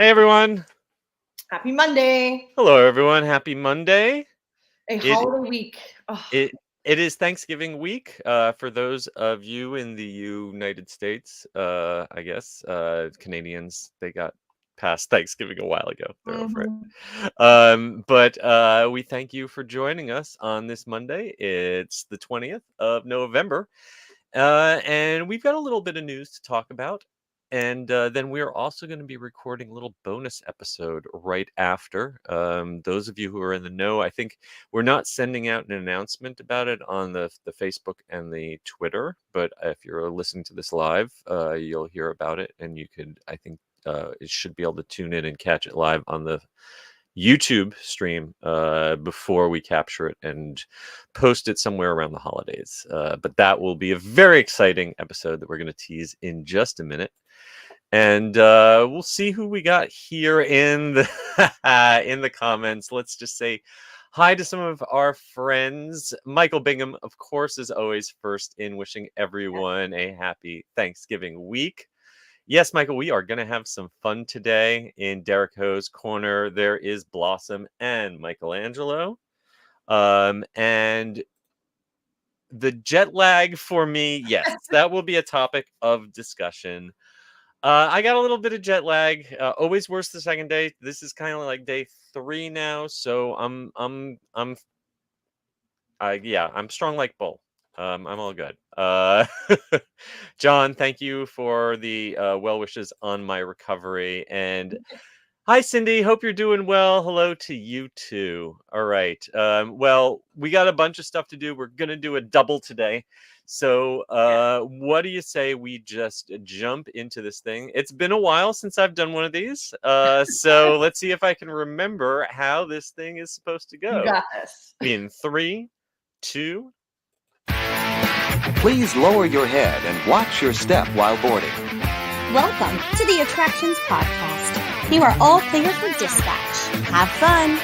Hey everyone. Happy Monday. Hello everyone. Happy Monday. A It holiday week. Oh, it it is Thanksgiving week. For those of you in the United States, I guess Canadians, they got past Thanksgiving a while ago. They're over mhm. it. But we thank you for joining us on this Monday. It's the 20th of November. And we've got a little bit of news to talk about. And then we are also going to be recording a little bonus episode right after. Those of you who are in the know, I think we're not sending out an announcement about it on the Facebook and the Twitter. But if you're listening to this live, you'll hear about it. And you could, I think, it should be able to tune in and catch it live on the YouTube stream before we capture it and post it somewhere around the holidays. But that will be a very exciting episode that we're going to tease in just a minute. And we'll see who we got here in the in the comments. Let's just say hi to some of our friends. Michael Bingham, of course, is always first in wishing everyone a happy Thanksgiving week. Yes, Michael, we are going to have some fun today in Derek Ho's corner. There is Blossom and Michelangelo. And the jet lag for me, yes, that will be a topic of discussion. I got a little bit of jet lag. Always worse the second day. This is kind of like day 3 now, so I'm strong like bull. I'm all good. John, thank you for the well wishes on my recovery. And hi, Cindy. Hope you're doing well. Hello to you too. All right. Well, we got a bunch of stuff to do. We're gonna do a double today. So, what do you say we just jump into this thing? It's been a while since I've done one of these. So let's see if I can remember how this thing is supposed to You go. got this. In 3, 2. Please lower your head and watch your step while boarding. Welcome to the Attractions Podcast. You are all clear for dispatch. Have fun.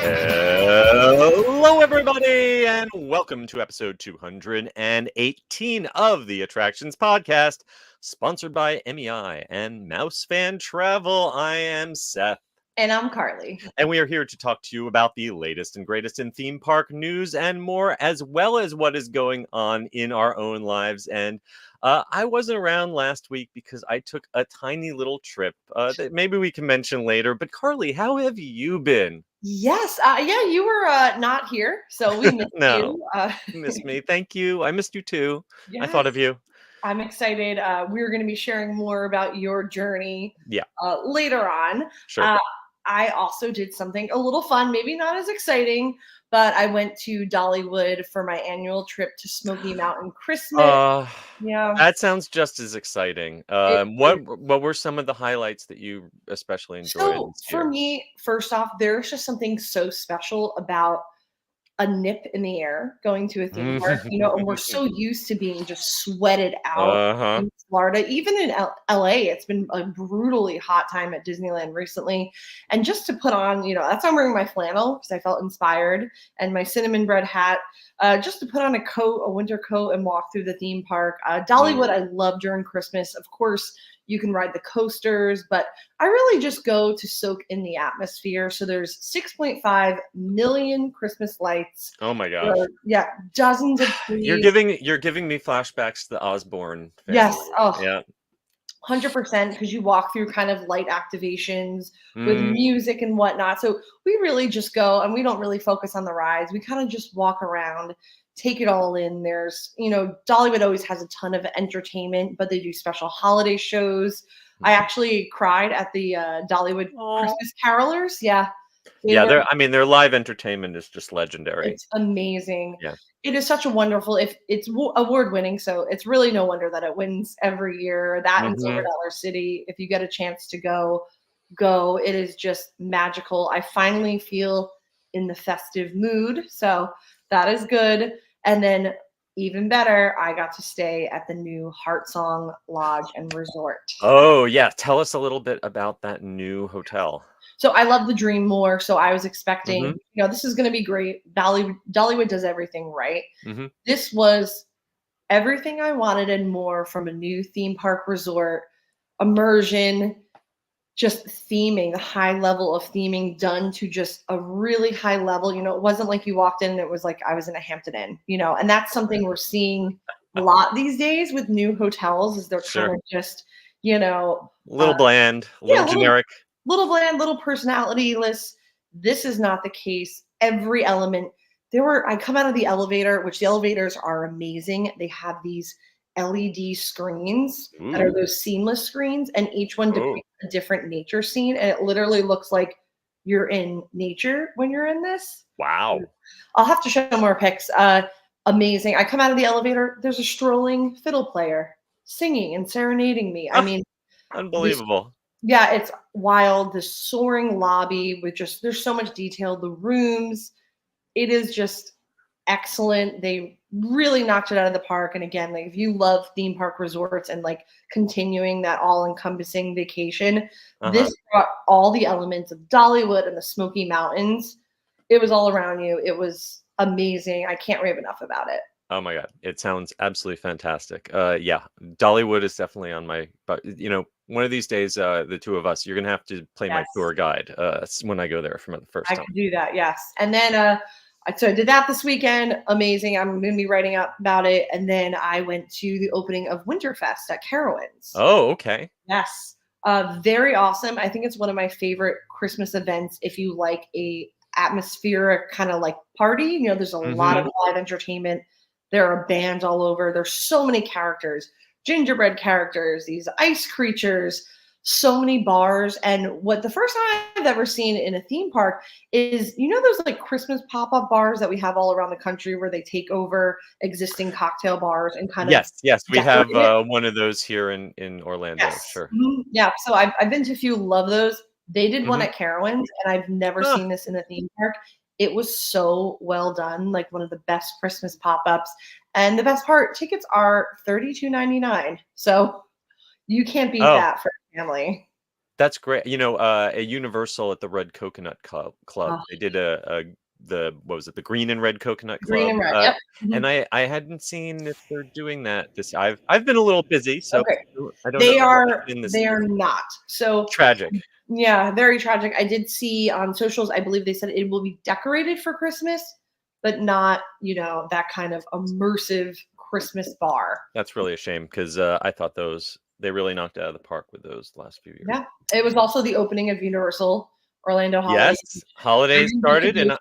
Hello, everybody, and welcome to episode 218 of the Attractions Podcast, sponsored by MEI and Mouse Fan Travel. I am Seth. And I'm Carly. And we are here to talk to you about the latest and greatest in theme park news and more, as well as what is going on in our own lives. And I wasn't around last week because I took a tiny little trip that maybe we can mention later. But Carly, how have you been? Yes. Yeah, you were not here, so we missed No. you. Miss me. Thank you. I missed you too. Yes. I thought of you. I'm excited. We're going to be sharing more about your journey Yeah. later on. Sure. I also did something a little fun, maybe not as exciting, but I went to Dollywood for my annual trip to Smoky Mountain Christmas. Yeah. That sounds just as exciting. What were some of the highlights that you especially enjoyed So this for year? me, first off, there's just something so special about a nip in the air going to a theme park, and we're so used to being just sweated out Uh-huh. in Florida. Even in LA, it's been a brutally hot time at Disneyland recently. And just to put on, that's why I'm wearing my flannel because I felt inspired, and my cinnamon bread hat, just to put on a winter coat and walk through the theme park. Dollywood, I love during Christmas. Of course, you can ride the coasters, but I really just go to soak in the atmosphere. So there's 6.5 million Christmas lights. Oh my gosh. Yeah, dozens of trees. You're giving me flashbacks to the Osborne family. Yes. Oh, yeah. 100%, because you walk through kind of light activations with music and whatnot. So we really just go, and we don't really focus on the rides. We kind of just walk around, take it all in. There's, Dollywood always has a ton of entertainment, but they do special holiday shows. I actually cried at the Dollywood Christmas Carolers. Yeah. Their live entertainment is just legendary. It's amazing. Yeah. It is such a wonderful, it's award winning. So it's really no wonder that it wins every year. That and Silver Dollar City. If you get a chance to go. It is just magical. I finally feel in the festive mood. So that is good. And then even better, I got to stay at the new Heart Song Lodge and Resort. Oh, yeah. Tell us a little bit about that new hotel. So I love the dream more. So I was expecting, this is going to be great. Dollywood does everything right. This was everything I wanted and more from a new theme park resort immersion, just theming, the high level of theming done to just a really high level. It wasn't like you walked in and it was like I was in a Hampton Inn, and that's something we're seeing a lot these days with new hotels is they're kind Sure. of just, A little bland, a yeah, little generic. little bland, little personalityless. This is not the case. Every element. I come out of the elevator, which the elevators are amazing. They have these LED screens that are Ooh. those seamless screens, and each one Oh, depicts a different nature scene. And it literally looks like you're in nature when you're in this. wow. I'll have to show more pics. Amazing. I come out of the elevator, there's a strolling fiddle player singing and serenading me. I Ah, mean, this unbelievable. yeah, it's wild. This soaring lobby with there's so much detail. The rooms, it is just excellent. They really knocked it out of the park. And again, like if you love theme park resorts and like continuing that all-encompassing vacation, Uh-huh. this brought all the elements of Dollywood and the Smoky Mountains. It was all around you. It was amazing. I can't rave enough about it. Oh my God. It sounds absolutely fantastic. Yeah, Dollywood is definitely on my, but one of these days, the two of us, you're gonna have to play my Yes. tour guide when I go there for the first I time. could do that, yes. And then so I did that this weekend. Amazing. I'm going to be writing up about it. And then I went to the opening of Winterfest at Carowinds. Oh, okay. Yes. Very awesome. I think it's one of my favorite Christmas events if you like a atmospheric kind of like party. There's a lot of live entertainment. There are bands all over. There's so many characters, gingerbread characters, these ice creatures, so many bars. And what the first time I've ever seen in a theme park is, those like Christmas pop-up bars that we have all around the country where they take over existing cocktail bars and kind of Yes, we have decorate it. one of those here in Orlando. Yes. Sure. Yeah. So I've been to a few, love those. They did one Mhm. at Carowinds, and I've never Ah, seen this in a theme park. It was so well done, like one of the best Christmas pop-ups. And the best part, tickets are $32.99. So you can't beat oh, that for a family. that's great. A Universal at the Red Coconut Club. Oh, They did what was it? The Green and Red Coconut green Club. and red. Yep. And I hadn't seen if they're doing that this. I've been a little busy, so Okay. I don't know They if are it's been this they year. are not. So Tragic. yeah, very tragic. I did see on socials, I believe they said it will be decorated for Christmas, but not, that kind of immersive Christmas bar. That's really a shame because I thought they really knocked it out of the park with those last few years. Yeah. It was also the opening of Universal Orlando Holidays. Yes, holidays started, and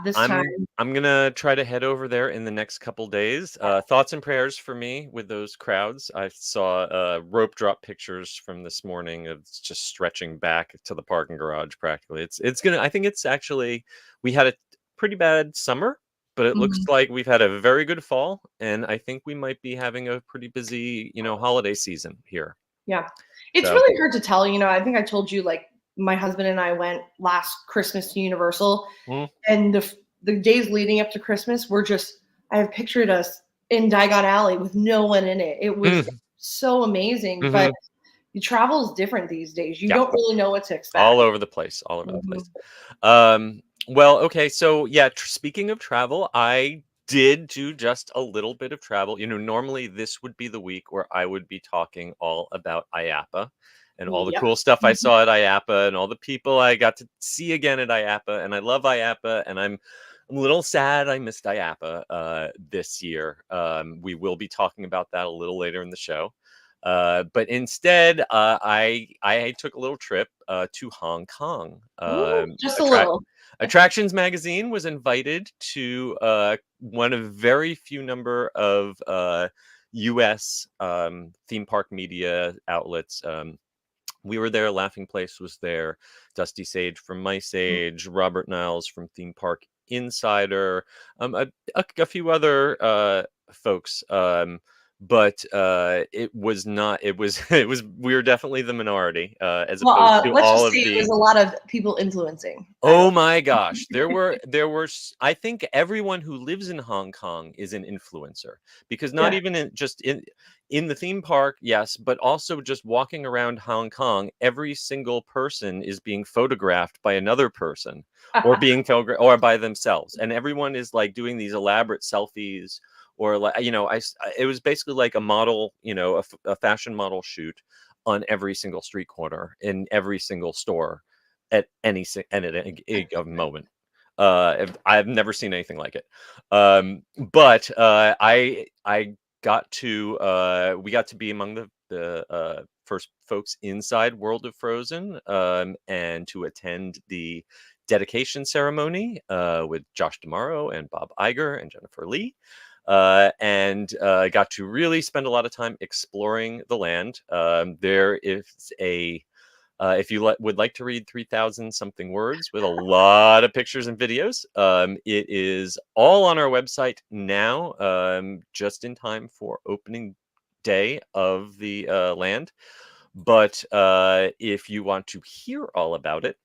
This I'm time. I'm gonna try to head over there in the next couple days. Thoughts and prayers for me with those crowds. I saw rope drop pictures from this morning of just stretching back to the parking garage practically. It's gonna. I think it's actually we had a pretty bad summer, but it looks Mhm. like we've had a very good fall, and I think we might be having a pretty busy holiday season here. Yeah. It's So really hard to tell, I think I told you, like, my husband and I went last Christmas to Universal, mm, and the days leading up to Christmas were I have pictured us in Diagon Alley with no one in it. It was mm, so amazing, but mhm, travel is different these days. You yeah, don't really know what to expect. all over the place, all over the Mhm. place. Well, okay, so yeah, speaking of travel, I did do just a little bit of travel. Normally this would be the week where I would be talking all about IAAPA and all the Yep. cool stuff I Mhm. saw at IAAPA and all the people I got to see again at IAAPA. And I love IAAPA, and I'm a little sad I missed IAAPA this year. We will be talking about that a little later in the show. But instead, I took a little trip to Hong Kong. Ooh, just a little. Attractions Magazine was invited to one of very few number of U.S. Theme park media outlets. We were there. Laughing Place was there. Dusty Sage from Mice Age. Robert Niles from Theme Park Insider. A few other folks. But it was not. It was. It was. We were definitely the minority, as Well, opposed to let's all just of say it the. was a lot of people influencing. Oh my gosh, I think everyone who lives in Hong Kong is an influencer, because not Yeah. even just in the theme park, yes, but also just walking around Hong Kong, every single person is being photographed by another person or being photographed or by themselves, and everyone is like doing these elaborate selfies, or like it was basically like a model, a fashion model shoot on every single street corner in every single store at any given moment. I've never seen anything like it. But I got to we got to be among the first folks inside World of Frozen, and to attend the dedication ceremony with Josh D'Amaro and Bob Iger and Jennifer Lee. And got to really spend a lot of time exploring the land. There is a if you would like to read 3,000 something words with a lot of pictures and videos, it is all on our website now, just in time for opening day of the land. But if you want to hear all about it,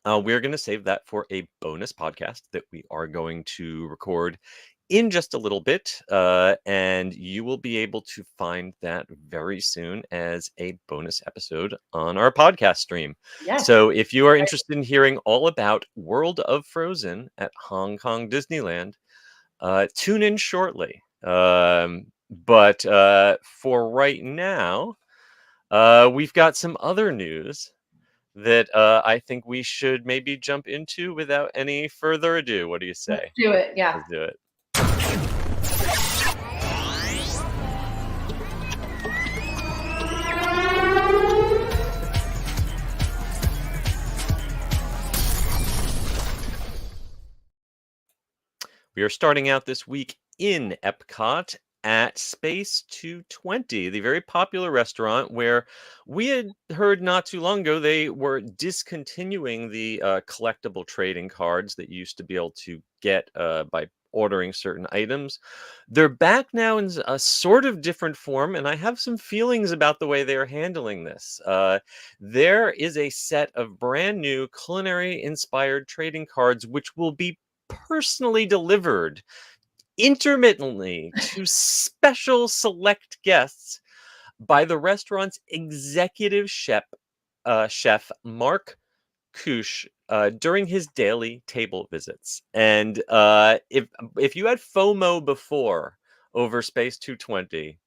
we're going to save that for a bonus podcast that we are going to record in just a little bit, and you will be able to find that very soon as a bonus episode on our podcast stream. Yes. So if you are interested in hearing all about World of Frozen at Hong Kong Disneyland, tune in shortly. But for right now, we've got some other news that I think we should maybe jump into without any further ado. What do you say? Let's do it. Yeah. Let's do it. We are starting out this week in Epcot at Space 220, the very popular restaurant where we had heard not too long ago they were discontinuing the collectible trading cards that you used to be able to get by ordering certain items. They're back now in a sort of different form, and I have some feelings about the way they are handling this. There is a set of brand new culinary-inspired trading cards which will be personally delivered intermittently to special select guests by the restaurant's executive chef Mark Kush during his daily table visits. And if you had FOMO before over Space 220,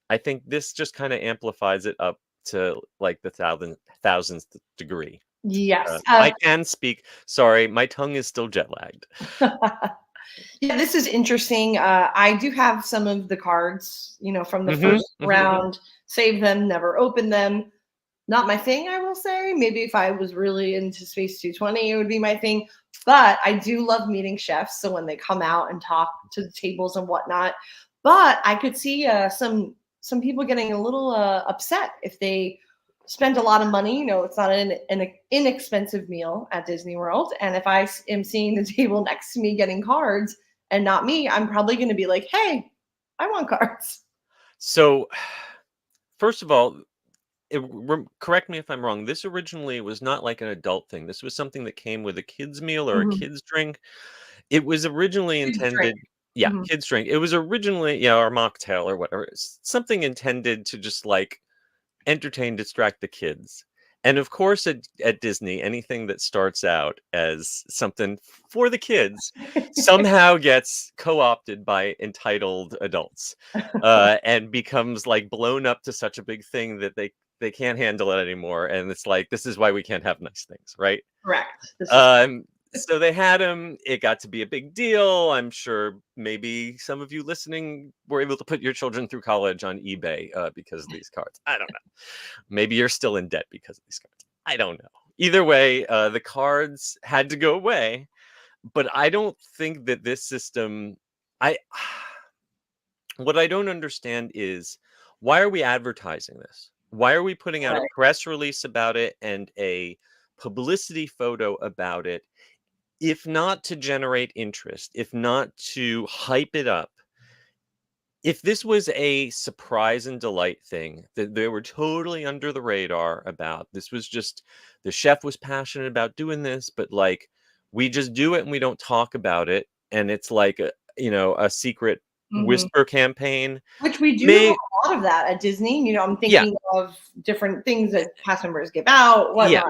I think this just kind of amplifies it up to like the thousandth degree. Yes. I can speak. Sorry, my tongue is still jet lagged. Yeah, this is interesting. I do have some of the cards, from the first round, save them, never open them. Not my thing, I will say. Maybe if I was really into Space 220, it would be my thing. But I do love meeting chefs. So when they come out and talk to the tables and whatnot, but I could see some people getting a little upset if they spend a lot of money. It's not an inexpensive meal at Disney World. And if I am seeing the table next to me getting cards and not me, I'm probably going to be like, hey, I want cards. So, first of all, correct me if I'm wrong. This originally was not like an adult thing. This was something that came with a kid's meal or a kid's drink. It was originally intended. Yeah, kids drink. It was originally, or mocktail or whatever. Something intended to just like entertain, distract the kids. And of course, at Disney, anything that starts out as something for the kids somehow gets co-opted by entitled adults and becomes like blown up to such a big thing that they can't handle it anymore. And it's like, this is why we can't have nice things, right? Correct. So they had him. It got to be a big deal. I'm sure maybe some of you listening were able to put your children through college on eBay because of these cards. I don't know. Maybe you're still in debt because of these cards. I don't know. Either way, the cards had to go away. But I don't think that this system... What I don't understand is, why are we advertising this? Why are we putting out a press release about it and a publicity photo about it, if not to generate interest, if not to hype it up? If this was a surprise and delight thing that they were totally under the radar about, this was just the chef was passionate about doing this, but like we just do it and we don't talk about it, and it's like a secret whisper campaign, which we do have a lot of that at Disney. I'm thinking of different things that cast members give out, whatnot. Yeah.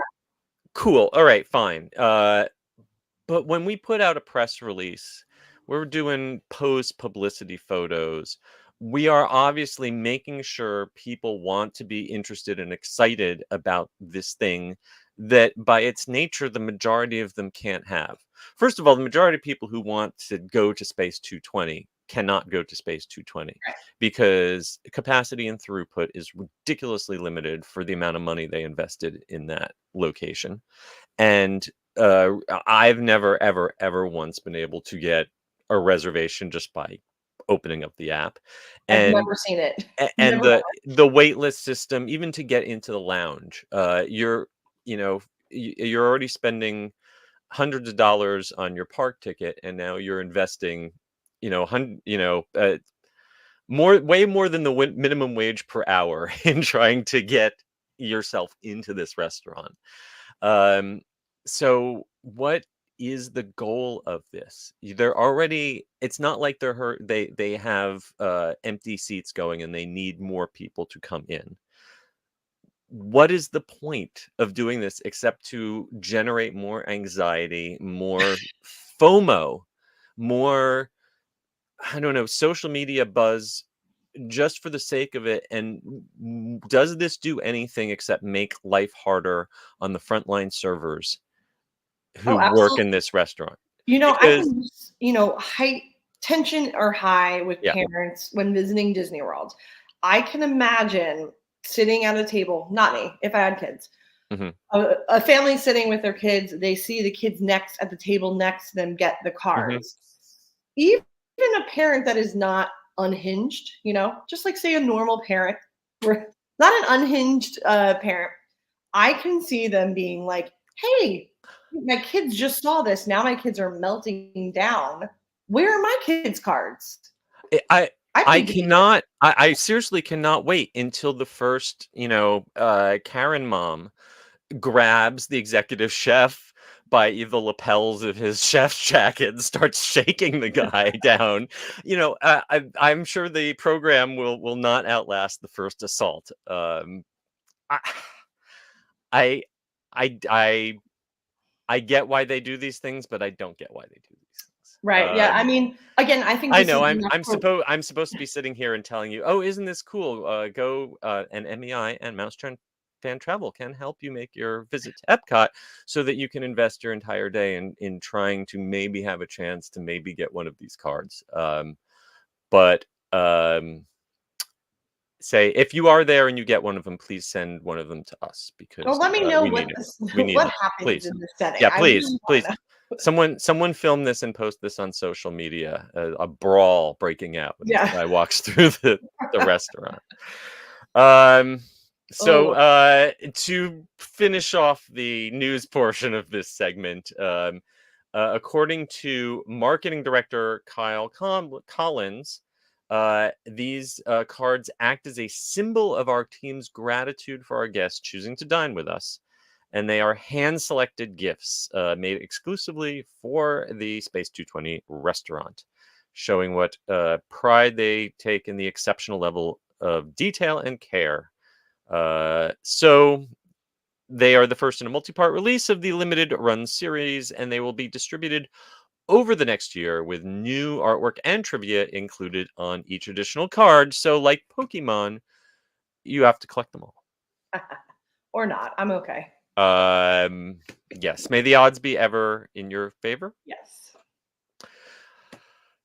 Cool. All right, fine. But when we put out a press release, we're doing post publicity photos. we are obviously making sure people want to be interested and excited about this thing that by its nature the majority of them can't have. First of all, the majority of people who want to go to Space 220 cannot go to Space 220 Right. because capacity and throughput is ridiculously limited for the amount of money they invested in that location. And I've never, ever, ever once been able to get a reservation just by opening up the app. I've And never seen it. and Never. the wait list system, even to get into the lounge, you know, you're already spending hundreds of dollars on your park ticket, and now you're investing, way more than the minimum wage per hour in trying to get yourself into this restaurant. Um, so what is the goal of this? They're already, it's not like they have empty seats going and they need more people to come in. What is the point of doing this except to generate more anxiety, more FOMO, more, I don't know, social media buzz just for the sake of it? And does this do anything except make life harder on the frontline servers who Oh, work in absolutely. this restaurant? I Because can use, high tension or high with yeah, parents when visiting Disney World. I can imagine sitting at a table, not me, if I had kids, mhm, a family sitting with their kids, they see the kids next at the table next to them get the mhm, cards. Even a parent that is not unhinged, just like say a normal parent, not an unhinged parent, I can see them being like, hey, my kids just saw this. Now my kids are melting down. Where are my kids' cards? I I I'd I be dangerous. cannot, I seriously cannot wait until the first, Karen mom grabs the executive chef by the lapels of his chef's jacket and starts shaking the guy down. I'm sure the program will not outlast the first assault. I, I, I, I get why they do these things, but I don't get why they do these things. Right. Yeah. I mean, again, I think I this know is I'm enough I'm for supposed I'm supposed to be sitting here and telling you, oh, isn't this cool? Go and MEI and Mouse Fan Travel can help you make your visit to Epcot so that you can invest your entire day in trying to maybe have a chance to maybe get one of these cards. But say if you are there and you get one of them, please send one of them to us well, because let me know we what need it. this We need what it, happens please. in this setting. Yeah, I really want please. to know. Someone film this and post this on social media. A brawl breaking out when this Yeah. guy walks through the restaurant. Um, so Oh, to finish off the news portion of this segment, according to marketing director Kyle Collins, these cards act as a symbol of our team's gratitude for our guests choosing to dine with us. And they are hand-selected gifts made exclusively for the Space 220 restaurant, showing what pride they take in the exceptional level of detail and care. So they are the first in a multi-part release of the limited run series, and they will be distributed over the next year with new artwork and trivia included on each additional card. So, like Pokemon, you have to collect them all. or not. I'm okay. Yes. May the odds be ever in your favor. Yes.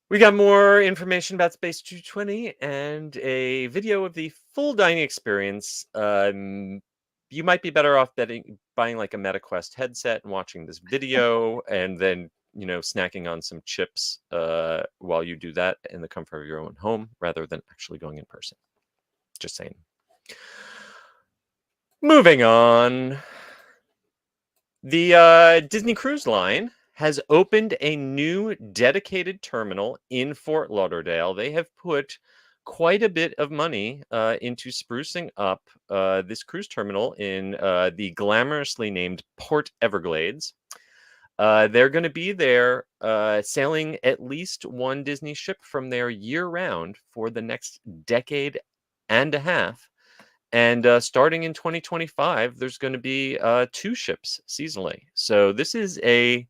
We got more information about Space 220 and a video of the full dining experience. You might be better off buying like a MetaQuest headset and watching this video, and then snacking on some chips while you do that in the comfort of your own home, rather than actually going in person. Just saying. Moving on. The Disney Cruise Line has opened a new dedicated terminal in Fort Lauderdale. They have put quite a bit of money into sprucing up this cruise terminal in the glamorously named Port Everglades. They're going to be there sailing at least one Disney ship from there year-round for the next decade and a half. And starting in 2025, there's going to be 2 ships seasonally. So this is a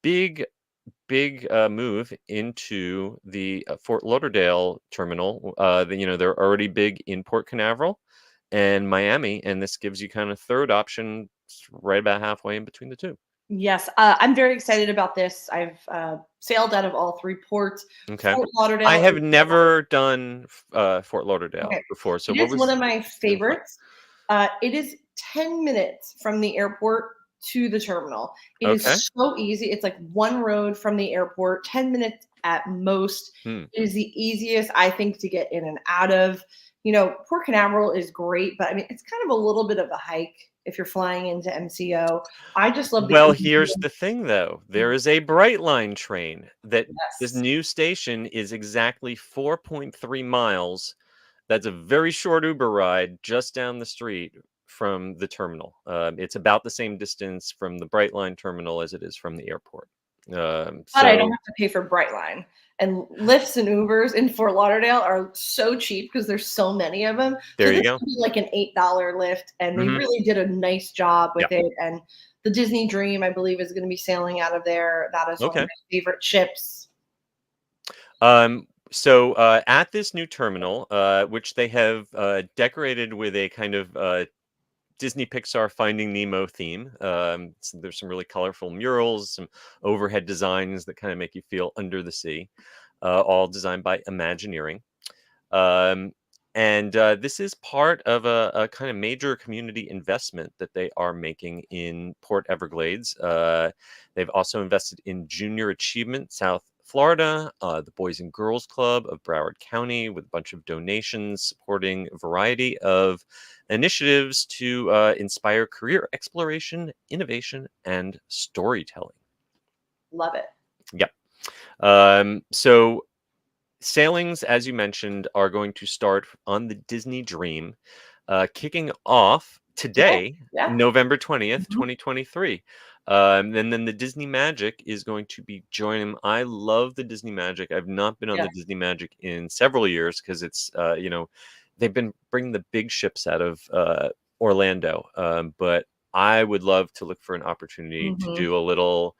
big big move into the Fort Lauderdale terminal. They're already big in Port Canaveral and Miami, and this gives you kind of third option right about halfway in between the two. Yes, I'm very excited about this. I've sailed out of all 3 ports. Okay. Fort Lauderdale. I have never done Fort Lauderdale Okay. before. So It what is was one of my been fun? favorites. It is 10 minutes from the airport to the terminal. It Okay. is so easy. It's like one road from the airport, 10 minutes at most. Hmm. It is the easiest, I think, to get in and out of. Port Canaveral is great, but I mean, it's kind of a little bit of a hike if you're flying into MCO. I just love the Well, here's convenience. the thing, though. There is a Brightline train that this Yes. new station is exactly 4.3 miles. That's a very short Uber ride just down the street from the terminal. It's about the same distance from the Brightline terminal as it is from the airport. But I don't So have to pay for Brightline. And Lyfts and Ubers in Fort Lauderdale are so cheap because there's so many of them. So there you this go. would be like an $8 Lyft, and they Mhm. really did a nice job with Yeah. it. And the Disney Dream, I believe, is going to be sailing out of there. That is one of Okay. my favorite ships. So at this new terminal, which they have decorated with a kind of Disney Pixar Finding Nemo theme. So there's some really colorful murals, some overhead designs that kind of make you feel under the sea, all designed by Imagineering. And this is part of a kind of major community investment that they are making in Port Everglades. They've also invested in Junior Achievement South Florida, the Boys and Girls Club of Broward County, with a bunch of donations supporting a variety of initiatives to inspire career exploration, innovation, and storytelling. Love it. Yep. So sailings, as you mentioned, are going to start on the Disney Dream, kicking off today, Yeah. November 20th, Mhm. 2023. And then the Disney Magic is going to be joining them. I love the Disney Magic. I've not been on Yeah. the Disney Magic in several years because it's, they've been bringing the big ships out of Orlando. But I would love to look for an opportunity to Mhm. do a little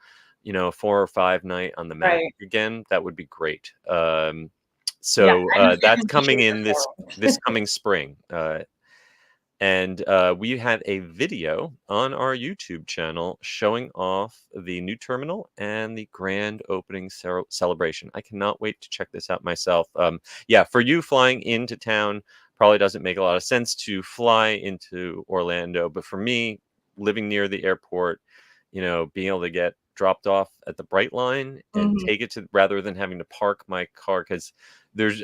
4 or 5 night on the Magic Right. again. That would be great. Yeah. So I'm a that's second coming teacher in this for coming spring. And we have a video on our YouTube channel showing off the new terminal and the grand opening celebration. I cannot wait to check this out myself. Yeah, for you flying into town, probably doesn't make a lot of sense to fly into Orlando. But for me, living near the airport, being able to get dropped off at the Brightline and Mhm. take it to rather than having to park my car because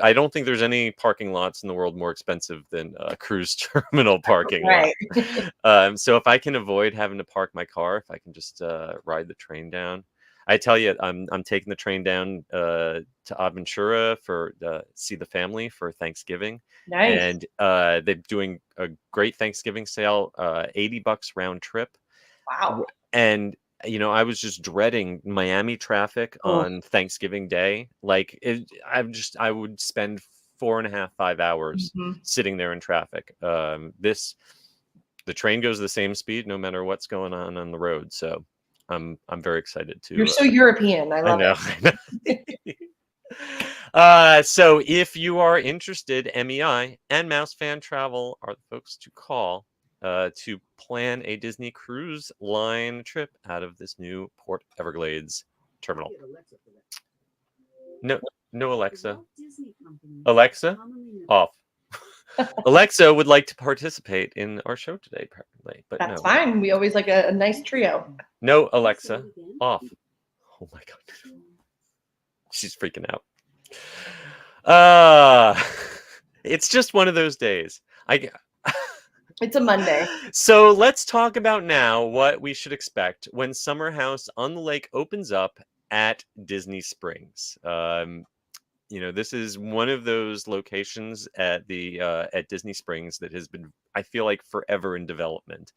I don't think there's any parking lots in the world more expensive than a cruise terminal parking lot. Right. So if I can avoid having to park my car, if I can just ride the train down, I tell you, I'm taking the train down to Aventura for see the family for Thanksgiving, Nice. and they're doing a great Thanksgiving sale, $80 round trip, Wow. and I was just dreading Miami traffic Oh. on Thanksgiving Day. Like I would spend 4.5, 5 hours Mhm. sitting there in traffic. The train goes the same speed no matter what's going on the road. So I'm very excited You're to. so European. I I love know. it. I know. So if you are interested, MEI and Mouse Fan Travel are the folks to call to plan a Disney Cruise Line trip out of this new Port Everglades terminal. No, no Alexa. Alexa, off. Alexa would like to participate in our show today, apparently, but That's no. fine. We always like a nice trio. No, Alexa, off. Oh my God. She's freaking out. Uh it's just one of those days. It's a Monday. So let's talk about now what we should expect when Summer House on the Lake opens up at Disney Springs. This is one of those locations at Disney Springs that has been, I feel like, forever in development.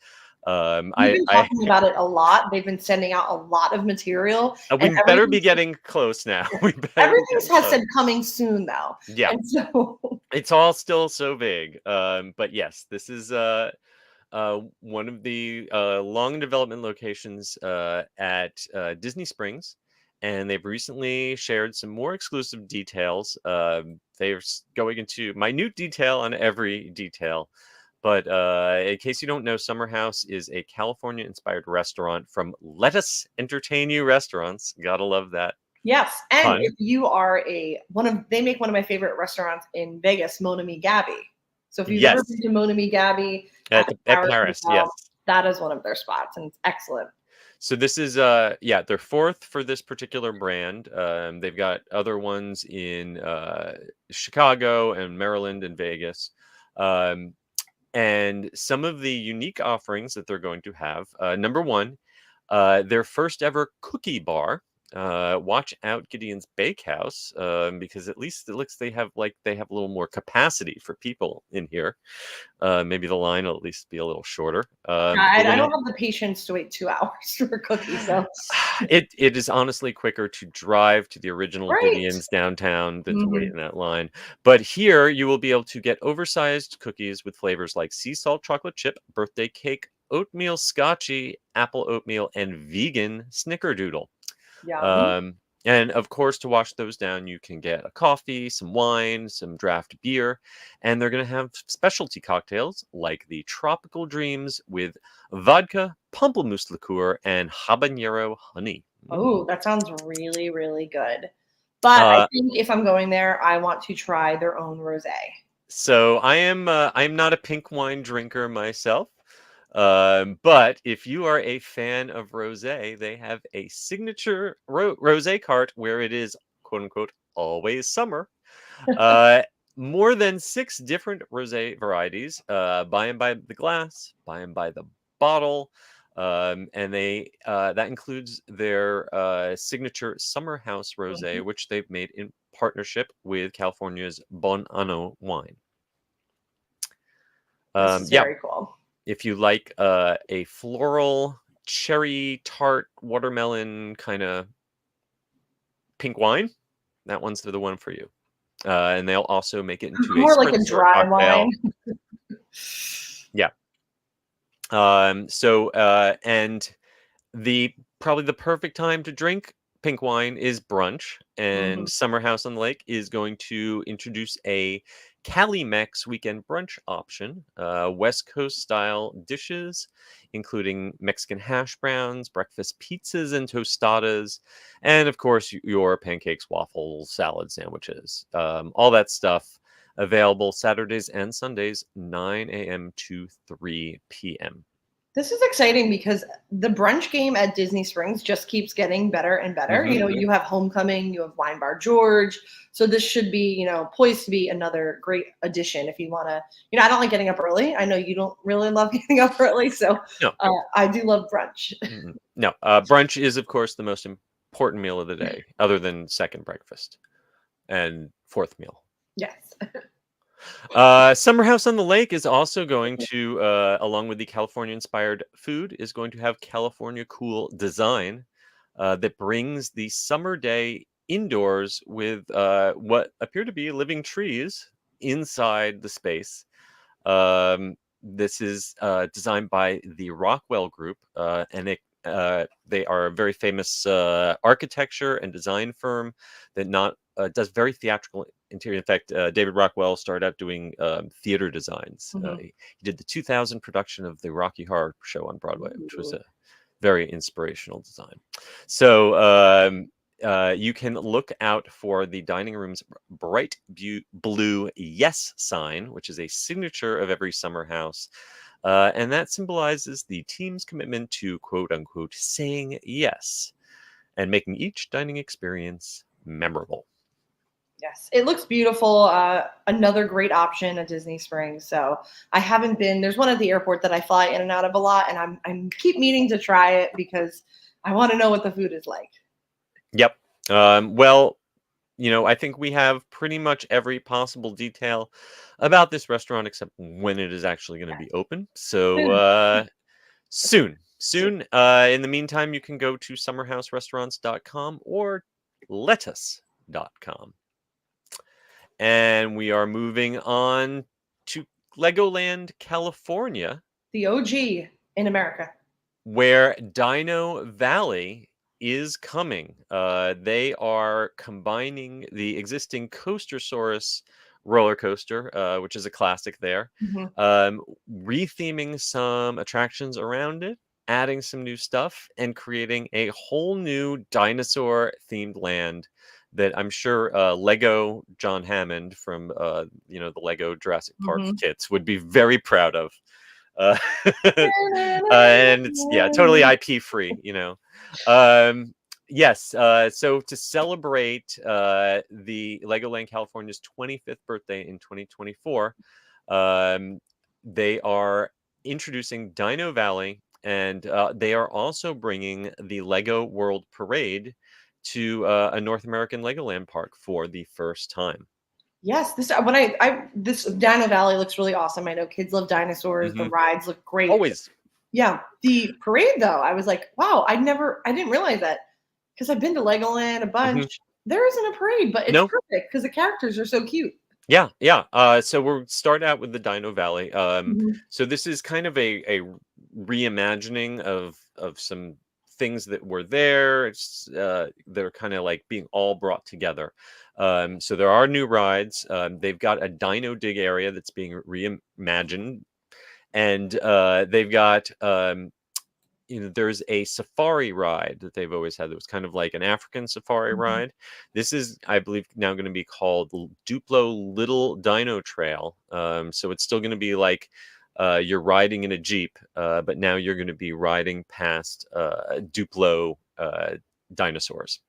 We've I, been I talking about it a lot. They've been sending out a lot of material, and we better be getting close now. We better be everything getting has close. said coming soon, though. Yeah, And so it's all still so vague. But yes, this is one of the long development locations at Disney Springs. and they've recently shared some more exclusive details. They're going into minute detail on every detail. But in case you don't know, Summer House is a California-inspired restaurant from Let Us Entertain You Restaurants. Gotta love that Yes, and pun. if you are they make one of my favorite restaurants in Vegas, Mon Ami Gabi. So if you've ever Yes, been to Mon Ami Gabi at the at Paris Paris. Hotel, Yes. that is one of their spots, and it's excellent. So this is yeah, they're fourth for this particular brand. They've got other ones in Chicago and Maryland and Vegas. Um, and some of the unique offerings that they're going to have, number one, their first ever cookie bar. Watch out, Gideon's Bakehouse, because at least it looks they have a little more capacity for people in here. Maybe the line will at least be a little shorter. Yeah, But they're I gonna don't have the patience to wait 2 hours for a cookie, so it is honestly quicker to drive to the original right. Gideon's downtown than to wait Mhm. in that line. But here you will be able to get oversized cookies with flavors like sea salt chocolate chip, birthday cake, oatmeal scotchy, apple oatmeal, and vegan snickerdoodle. Yum. Um, and of course, to wash those down, you can get a coffee, some wine, some draft beer, and they're going to have specialty cocktails like the Tropical Dreams with vodka, pamplemousse liqueur, and habanero honey. Oh, that sounds really, really good. But I Uh, think if I'm going there, I want to try their own rosé. so I'm not a pink wine drinker myself. But if you are a fan of rosé, they have a signature rosé cart where it is quote unquote always summer. Uh, More than 6 different rosé varieties. Buy them by the glass, buy them by the bottle. And they that includes their signature Summer House Rosé, Mhm. which they've made in partnership with California's Bon Anno wine. This is Yeah, very cool. if you like a floral, cherry, tart, watermelon kind of pink wine, that one's the one for you. And they'll also make it into a More like a spritz or a dry cocktail. wine. Yeah. And the probably the perfect time to drink pink wine is brunch, and Mhm. Summer House on the Lake is going to introduce a Cali Mex weekend brunch option, West Coast style dishes, including Mexican hash browns, breakfast pizzas and tostadas, and of course your pancakes, waffles, salad sandwiches, all that stuff. Available Saturdays and Sundays, 9 a.m. to 3 p.m. This is exciting because the brunch game at Disney Springs just keeps getting better and better. Hmm. You have Homecoming, you have Wine Bar George. So this should be, poised to be another great addition if you want to, I don't like getting up early. I know you don't really love getting up early. So No, I do love brunch. no. Brunch is, of course, the most important meal of the day, other than second breakfast and fourth meal. Yes. Summer House on the Lake is also going to, along with the California-inspired food, is going to have California Cool design that brings the summer day indoors with what appear to be living trees inside the space. This is designed by the Rockwell Group, and they are a very famous architecture and design firm that not does very theatrical interior. In fact, David Rockwell started out doing theater designs. Mhm. He did the 2000 production of the Rocky Horror Show on Broadway, which was a very inspirational design. So you can look out for the dining room's bright blue yes sign, which is a signature of every summer house. And that symbolizes the team's commitment to quote unquote saying yes and making each dining experience memorable. Yes, it looks beautiful. Another great option at Disney Springs. So I haven't been. There's one at the airport that I fly in and out of a lot, and I'm keep meaning to try it because I want to know what the food is like. Yep. Well, I think we have pretty much every possible detail about this restaurant except when it is actually going to be open. So soon. Soon. In the meantime, you can go to summerhouserestaurants.com or lettuce.com. And we are moving on to Legoland, California, The OG in America. where Dino Valley is coming. They are combining the existing Coastersaurus roller coaster, which is a classic there, Mhm. retheming some attractions around it, adding some new stuff, and creating a whole new dinosaur themed land that I'm sure Lego John Hammond from the Lego Jurassic Park Mhm. kits would be very proud of. Uh, and it's totally IP free, Um, yes, so to celebrate the Legoland California's 25th birthday in 2024, um, they are introducing Dino Valley, and they are also bringing the Lego World Parade to a North American Legoland park for the first time. Yes, this Dino Valley looks really awesome. I know kids love dinosaurs. The Hmm. rides look great. Always. Yeah, the parade though, I was like, wow, I didn't realize that because I've been to Legoland a bunch. Hmm. There isn't a parade, but it's No. perfect because the characters are so cute. Yeah, yeah. So we'll start out with the Dino Valley. Mhm. So this is kind of a reimagining of some things that were there. They're kind of like being all brought together. So there are new rides. They've got a Dino Dig area that's being reimagined, and they've got there's a safari ride that they've always had that was kind of like an African safari Mhm. ride. This is, I believe, now going to be called Duplo Little Dino Trail. So it's still going to be like you're riding in a Jeep, but now you're going to be riding past Duplo dinosaurs.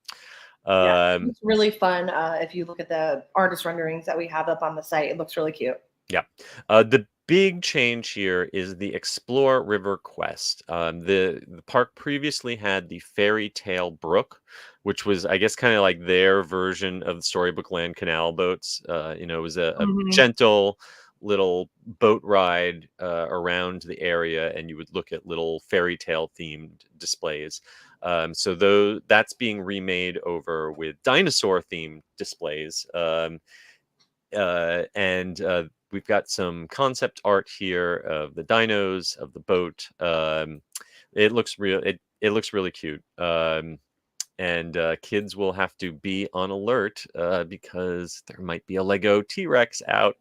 Yeah, Um, it's really fun. If you look at the artist renderings that we have up on the site, it looks really cute. Yeah. The big change here is the Explore River Quest. The park previously had the Fairy Tale Brook, which was, I guess, kind of like their version of the Storybook Land canal boats. It was a Mhm. gentle little boat ride around the area, and you would look at little fairy tale themed displays. So that's being remade over with dinosaur themed displays. And we've got some concept art here of the dinos, of the boat. It looks real. It looks really cute. And kids will have to be on alert because there might be a Lego T-Rex out.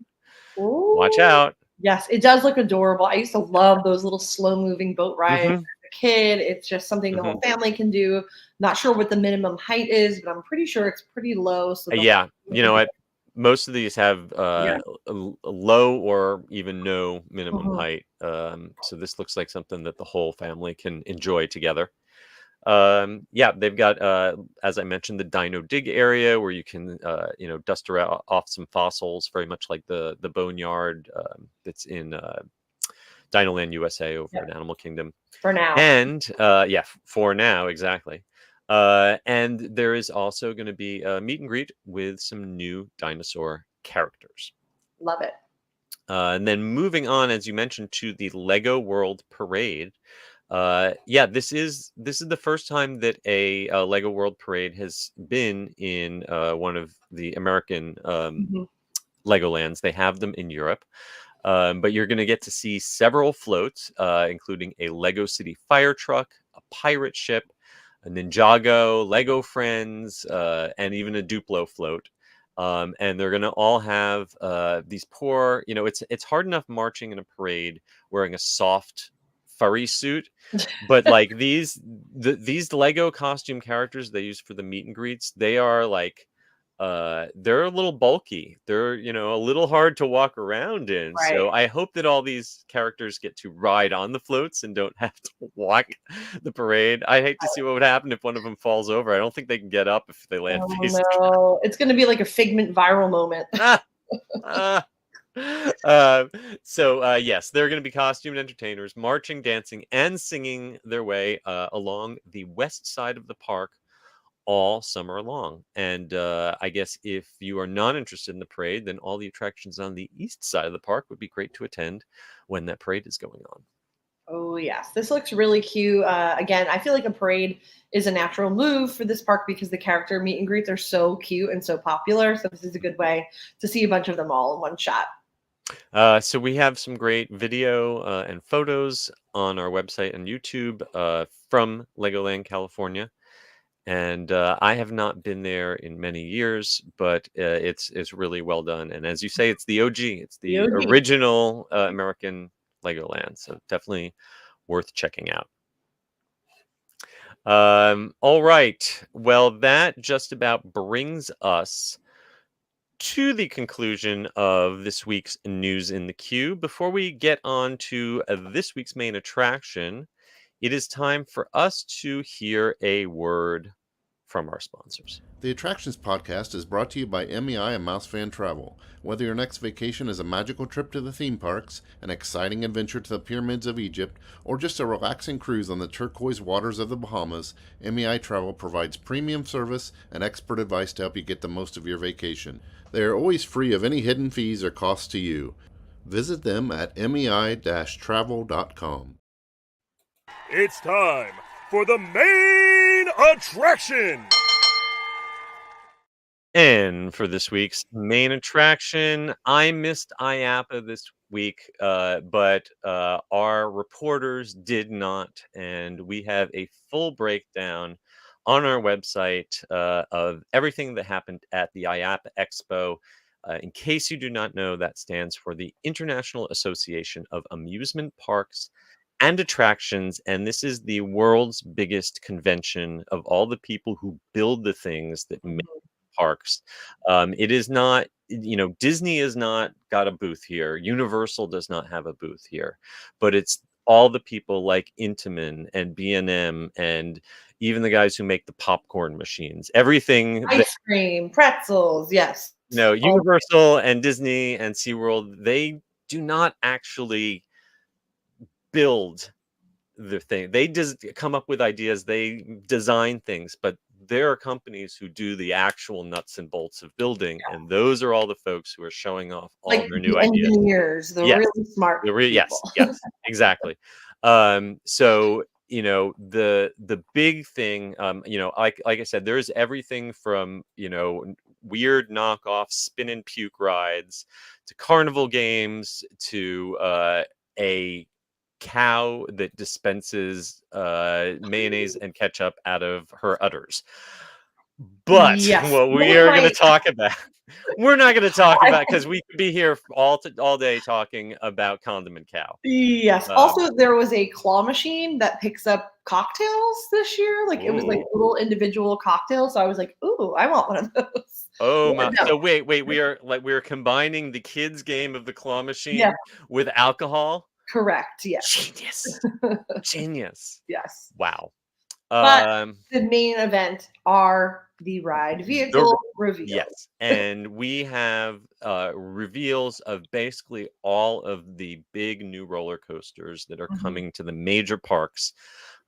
Watch Ooh. out. Yes, it does look adorable. I used to love those little slow moving boat rides Hmm. as a kid. It's just something the Hmm. whole family can do. Not sure what the minimum height is, but I'm pretty sure it's pretty low. So the whole Yeah, family can do it. most of these have Yeah. a low or even no minimum Mhm. height. So this looks like something that the whole family can enjoy together. Yeah, they've got, as I mentioned, the Dino Dig area where you can, dust around off some fossils, very much like the boneyard that's in Dinoland USA over Yeah. at Animal Kingdom. For now. And yeah, for now, exactly. And there is also going to be a meet and greet with some new dinosaur characters. Love it. And then moving on, as you mentioned, to the Lego World Parade. Yeah, this is the first time that a Lego World Parade has been in one of the American Mhm. Legolands. They have them in Europe, but you're going to get to see several floats, including a Lego City fire truck, a pirate ship, a Ninjago, Lego Friends, and even a Duplo float. And they're going to all have these poor, it's hard enough marching in a parade wearing a soft, furry suit, but like these Lego costume characters they use for the meet and greets, they are like they're a little bulky. They're, a little hard to walk around in. Right. So I hope that all these characters get to ride on the floats and don't have to walk the parade. I hate to see what would happen if one of them falls over. I don't think they can get up if they land Oh face no. It's gonna be like a Figment viral moment. down. Ah, uh, so yes, they're going to be costumed entertainers, marching, dancing, and singing their way along the west side of the park all summer long. And I guess if you are not interested in the parade, then all the attractions on the east side of the park would be great to attend when that parade is going on. Oh yes, this looks really cute. Again, I feel like a parade is a natural move for this park because the character meet and greets are so cute and so popular. So this is a good way to see a bunch of them all in one shot. So we have some great video and photos on our website and YouTube from Legoland California. And I have not been there in many years, but it's really well done. And as you say, it's the OG. It's The the OG. original American Legoland. So definitely worth checking out. All right. Well, that just about brings us to the conclusion of this week's News in the Queue. Before we get on to this week's main attraction, it is time for us to hear a word from our sponsors. The Attractions Podcast is brought to you by MEI and Mouse Fan Travel. Whether your next vacation is a magical trip to the theme parks, an exciting adventure to the pyramids of Egypt, or just a relaxing cruise on the turquoise waters of the Bahamas, MEI Travel provides premium service and expert advice to help you get the most of your vacation. They are always free of any hidden fees or costs to you. Visit them at mei-travel.com. It's time for the main attraction. And for this week's main attraction, I missed IAAPA this week, but our reporters did not. And we have a full breakdown on our website of everything that happened at the IAAPA Expo. In case you do not know, that stands for the International Association of Amusement Parks and Attractions. And this is the world's biggest convention of all the people who build the things that make parks. It is not, Disney has not got a booth here. Universal does not have a booth here, but it's all the people like Intamin and B&M and even the guys who make the popcorn machines. Everything that, Ice cream, pretzels, yes. All Universal and Disney and SeaWorld, they do not actually build the thing. They just come up with ideas, they design things, but there are companies who do the actual nuts and bolts of building, and those are all the folks who are showing off all like their new the ideas. engineers, the Yes. really smart Yes, people. yes, exactly. So the big thing, like I said, there's everything from weird knockoff spin and puke rides to carnival games to a cow that dispenses mayonnaise and ketchup out of her udders. But Yes. what we are going to talk about, we're not going to talk about, because we could be here all day talking about Condiment Cow. Yes. Also, there was a claw machine that picks up cocktails this year. Like it was like Ooh. little individual cocktails. So I was like, "Ooh, I want one of those." Oh Yeah, my! no. So wait, we are combining the kids' game of the claw machine Yeah. with alcohol. Correct. Yes. Genius, genius. Yes. Wow. But the main event are the ride vehicle reveals. Yes, and we have reveals of basically all of the big new roller coasters that are coming to the major parks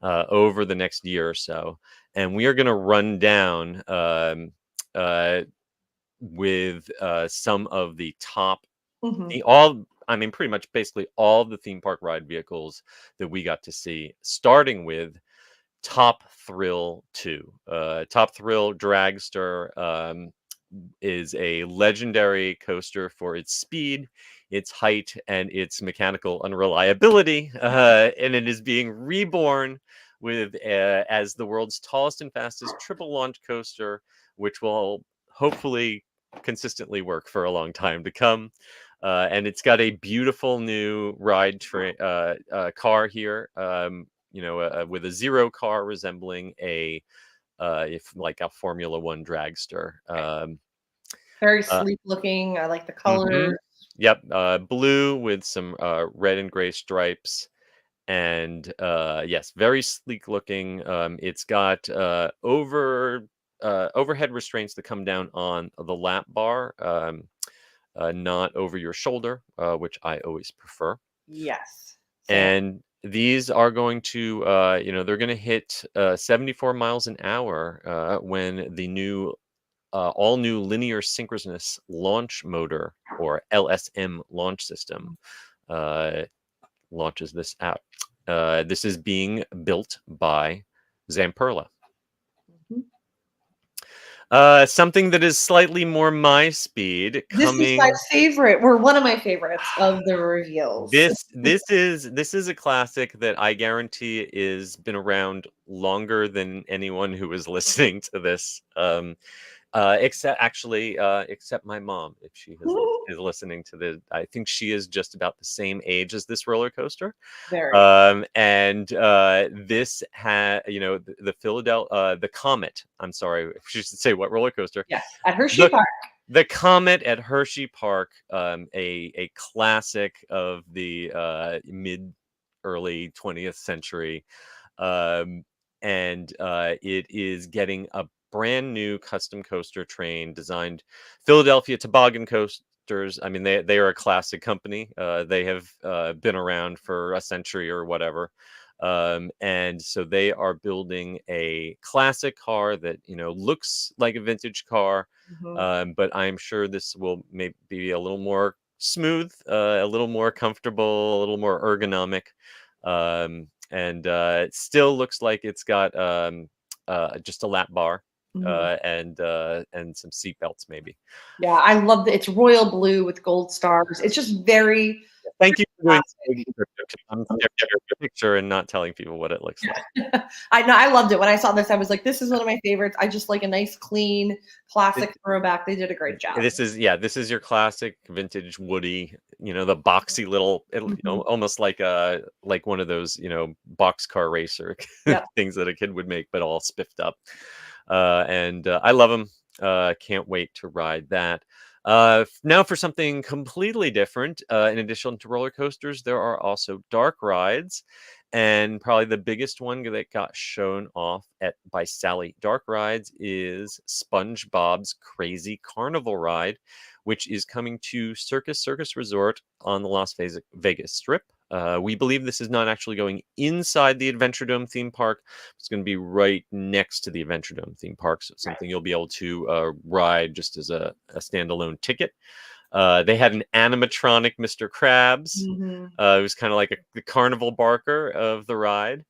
over the next year or so, and we are going to run down with some of the top, pretty much basically all the theme park ride vehicles that we got to see, starting with Top Thrill 2. Top Thrill Dragster is a legendary coaster for its speed, its height, and its mechanical unreliability. And it is being reborn with as the world's tallest and fastest triple launch coaster, which will hopefully consistently work for a long time to come. And it's got a beautiful new ride car here. With a zero car resembling a Formula One dragster. Very sleek looking. I like the colors. Yep, blue with some red and gray stripes, and yes, very sleek looking. It's got overhead restraints that come down on the lap bar, not over your shoulder, which I always prefer. Yes. And these are going to, they're going to hit 74 miles an hour when the all new linear synchronous launch motor, or LSM launch system, launches this out. This is being built by Zamperla. Something that is slightly more my speed This is my coming. favorite, or one of my favorites of the reveals. This is a classic that I guarantee is been around longer than anyone who is listening to this. Except my mom, if she is listening to this, I think she is just about the same age as this roller coaster. Very. And this had, the Philadelphia, the Comet. I'm sorry, I should say what roller coaster. Yes, at Hershey The Park. the Comet at Hershey Park, a classic of the mid early 20th century, and it is getting a brand new custom coaster train designed Philadelphia Toboggan Coasters. I mean, they are a classic company. They have been around for a century or whatever. And so they are building a classic car that looks like a vintage car, but I'm sure this will maybe be a little more smooth, a little more comfortable, a little more ergonomic, and it still looks like it's got just a lap bar, and some seat belts maybe. Yeah, I love that it's royal blue with gold stars. It's just very Thank you for doing classic. I'm scared to get a picture and not telling people what it looks like. I know, I loved it. When I saw this, I was like, this is one of my favorites. I just like a nice, clean, classic throwback. They did a great job. This is your classic vintage Woody, the boxy little, almost like one of those, boxcar racer Yep. things that a kid would make, but all spiffed up. And I love them. Can't wait to ride that. Now for something completely different. In addition to roller coasters, there are also dark rides, and probably the biggest one that got shown off by Sally Dark Rides is SpongeBob's Crazy Carnival Ride, which is coming to Circus Resort on the Las Vegas Strip. We believe this is not actually going inside the Adventure Dome theme park. It's going to be right next to the Adventure Dome theme park, so something you'll be able to ride just as a standalone ticket. They had an animatronic Mr. Krabs. It was kind of like the carnival barker of the ride,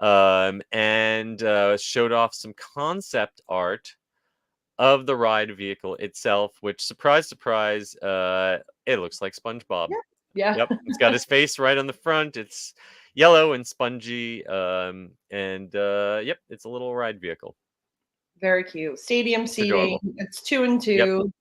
and showed off some concept art of the ride vehicle itself, which, surprise, surprise, it looks like SpongeBob. Yeah. Yep, it's got his face right on the front. It's yellow and spongy, and yep, it's a little ride vehicle. Very cute. Stadium seating. Adorable. It's 2 and 2. Yep.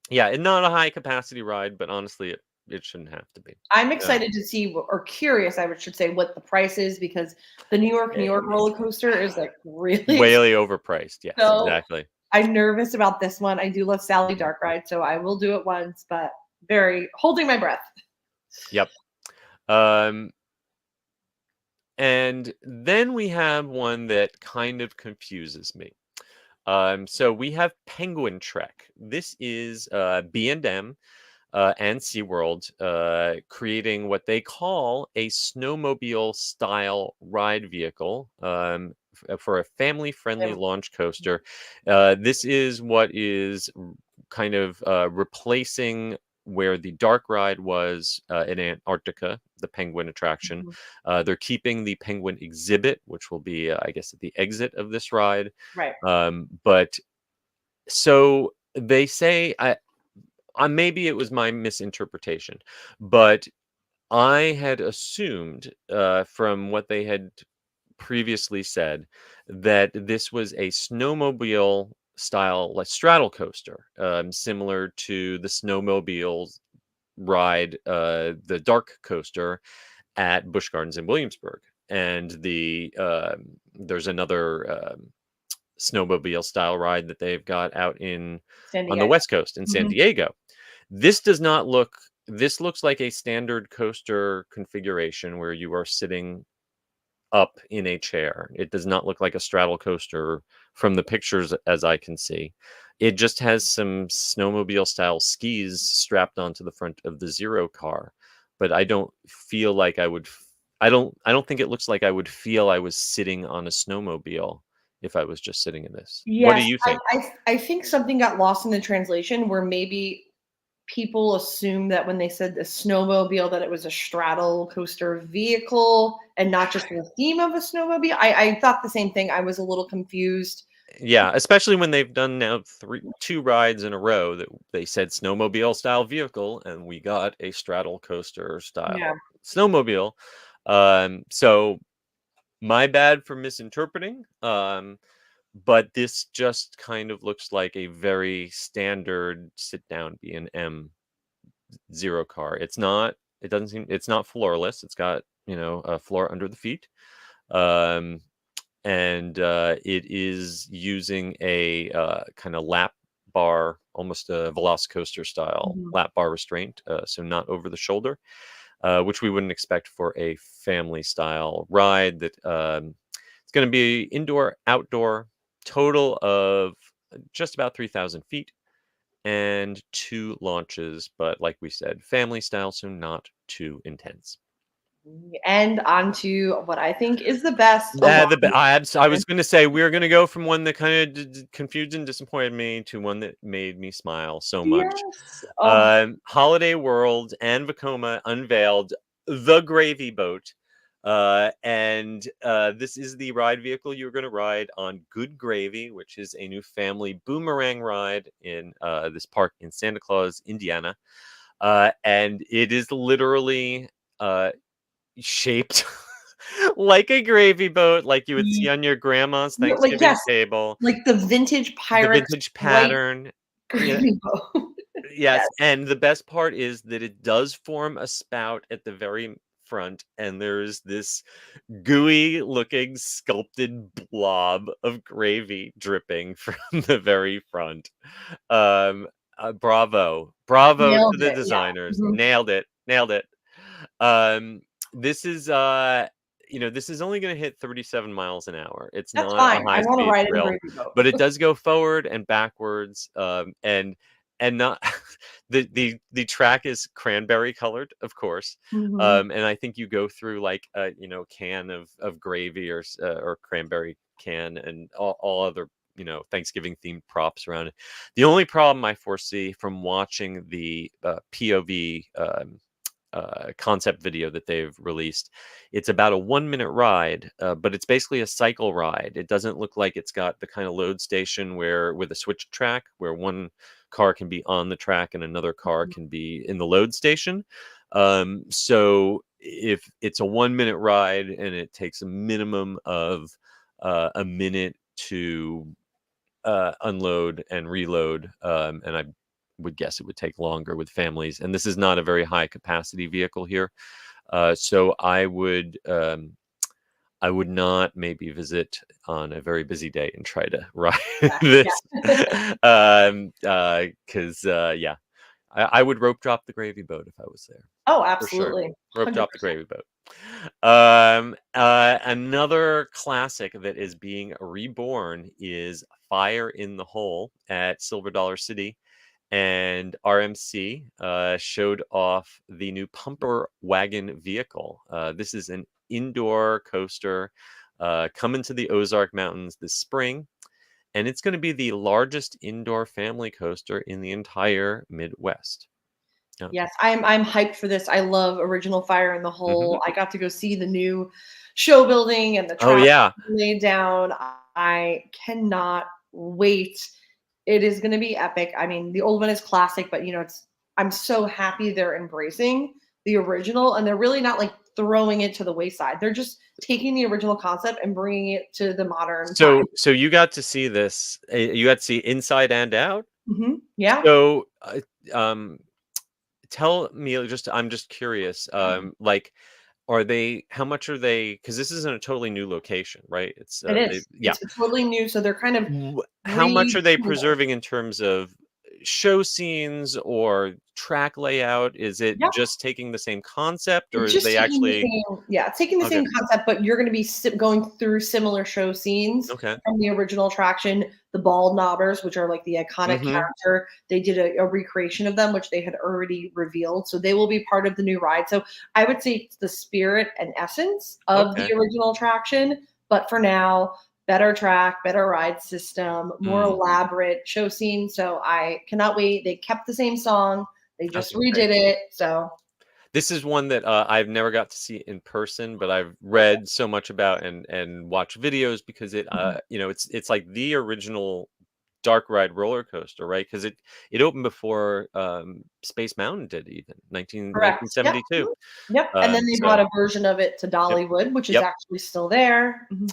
Yeah, and not a high capacity ride, but honestly, it shouldn't have to be. I'm excited to see, or curious, I should say, what the price is, because the New York roller coaster is like really way overpriced. Yes, So- exactly. I'm nervous about this one. I do love Sally Dark Ride, so I will do it once, but very holding my breath. Yep. And then we have one that kind of confuses me. So we have Penguin Trek. This is B&M and SeaWorld creating what they call a snowmobile style ride vehicle for a family-friendly launch coaster. This is what is kind of replacing where the dark ride was in Antarctica, the penguin attraction. They're keeping the penguin exhibit, which will be, I guess, at the exit of this ride. Right. But so they say, maybe it was my misinterpretation, but I had assumed from what they had previously said that this was a snowmobile style, like straddle coaster, similar to the snowmobiles ride, the dark coaster at Busch Gardens in Williamsburg, and there's another snowmobile style ride that they've got out on the West Coast in San Diego. This looks like a standard coaster configuration where you are sitting up in a chair. It does not look like a straddle coaster from the pictures as I can see. It just has some snowmobile style skis strapped onto the front of the Zero car, but I don't feel like I don't think it looks like I would feel I was sitting on a snowmobile if I was just sitting in this. Yes, What do you think? I think something got lost in the translation, where maybe people assume that when they said the snowmobile that it was a straddle coaster vehicle and not just the theme of a snowmobile. I thought the same thing. I was a little confused. Yeah, especially when they've done now two rides in a row that they said snowmobile style vehicle, and we got a straddle coaster Yeah. style snowmobile. So my bad for misinterpreting. But this just kind of looks like a very standard sit down B&M zero car. It's not. It doesn't seem. It's not floorless. It's got a floor under the feet. Um, and it is using a kind of lap bar, almost a Velocicoaster style Mhm. lap bar restraint, so not over the shoulder, which we wouldn't expect for a family style ride. That it's going to be indoor, outdoor, total of just about 3,000 feet and two launches, but like we said, family style, so not too intense. And on to what I think is the best Yeah, along. I was going to say we're going to go from one that kind of confused and disappointed me to one that made me smile so much. Yes. Oh, Holiday World and Vekoma unveiled the Gravy Boat, and this is the ride vehicle you're going to ride on Good Gravy, which is a new family boomerang ride in this park in Santa Claus, Indiana, and it is literally shaped like a gravy boat, like you would see on your grandma's like Thanksgiving yes, table, like the vintage the Pyrex vintage white pattern. Yeah, gravy boat. yes, Yes. and the best part is that it does form a spout at the very front, and there's this gooey looking sculpted blob of gravy dripping from the very front. Bravo to Nailed the it. Yeah. designers. Mhm. Nailed it. Um, this is this is only going to hit 37 miles an hour. It's That's not a fine. I high want to speed ride in a thrill, gravy boat. but it does go forward and backwards. And not the track is cranberry colored, of course. Mhm. And I think you go through like a can of gravy or cranberry can and all other Thanksgiving themed props around it. The only problem I foresee from watching the POV concept video that they've released. It's about a 1 minute ride, but it's basically a cycle ride. It doesn't look like it's got the kind of load station where with a switch track where one car can be on the track and another car can be in the load station. So if it's a 1 minute ride and it takes a minimum of a minute to unload and reload, and I would guess it would take longer with families. And this is not a very high capacity vehicle here, so I would not maybe visit on a very busy day and try to ride Yeah. this, Yeah. because yeah, I would rope drop the gravy boat if I was there. Oh, For sure. absolutely. Rope drop the 100%. gravy boat. Another classic that is being reborn is Fire in the Hole at Silver Dollar City. And RMC showed off the new pumper wagon vehicle. This is an indoor coaster coming to the Ozark Mountains this spring. And it's going to be the largest indoor family coaster in the entire Midwest. Yeah. Yes, I'm hyped for this. I love original Fire in the Mhm. Hole. I got to go see the new show building and the Oh, track yeah. laid down. I cannot wait. It is going to be epic. I mean, the old one is classic, but I'm so happy they're embracing the original and they're really not like throwing it to the wayside. They're just taking the original concept and bringing it to the modern time. So you got to see this. You got to see inside and out. Yeah. So um, tell me, I'm just curious. Like, how much are they? Because this isn't a totally new location, right? It's It is. yeah. It's totally new. So they're kind of How much are they retooling. preserving in terms of show scenes or track layout? Is it Yeah. just taking the same concept, or It's is just they taking the actually? same, yeah, it's taking the Okay. same concept, but you're going to be going through similar show scenes Okay. from the original attraction. The bald knobbers, which are like the iconic Mm-hmm. character, they did a recreation of them, which they had already revealed. So they will be part of the new ride. So I would say it's the spirit and essence of the Okay. original attraction. But for now, better track, better ride system, more Mm, elaborate show scene. So I cannot wait. They kept the same song, they that's just great. redid it. So This is one that I've never got to see in person, but I've read so much about and watched videos because it Mhm. it's like the original dark ride roller coaster, right? Because it opened before Space Mountain did, even Correct. Yep. 1972. Mhm. Yep. And then they brought So a version of it to yep, Dollywood, which is yep. actually still there. Mhm.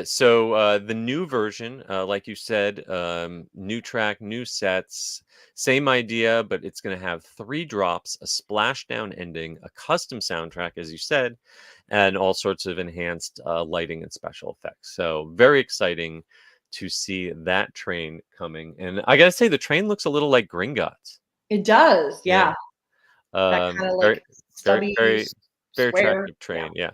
So the new version, like you said, new track, new sets, same idea, but it's going to have 3 drops, a splashdown ending, a custom soundtrack, as you said, and all sorts of enhanced lighting and special effects. So very exciting to see that train coming. And I gotta say, the train looks a little like Gringotts. It does. Yeah. Yeah. That kind of Very, like very, stubby very, very square. attractive Yeah. train. Yeah.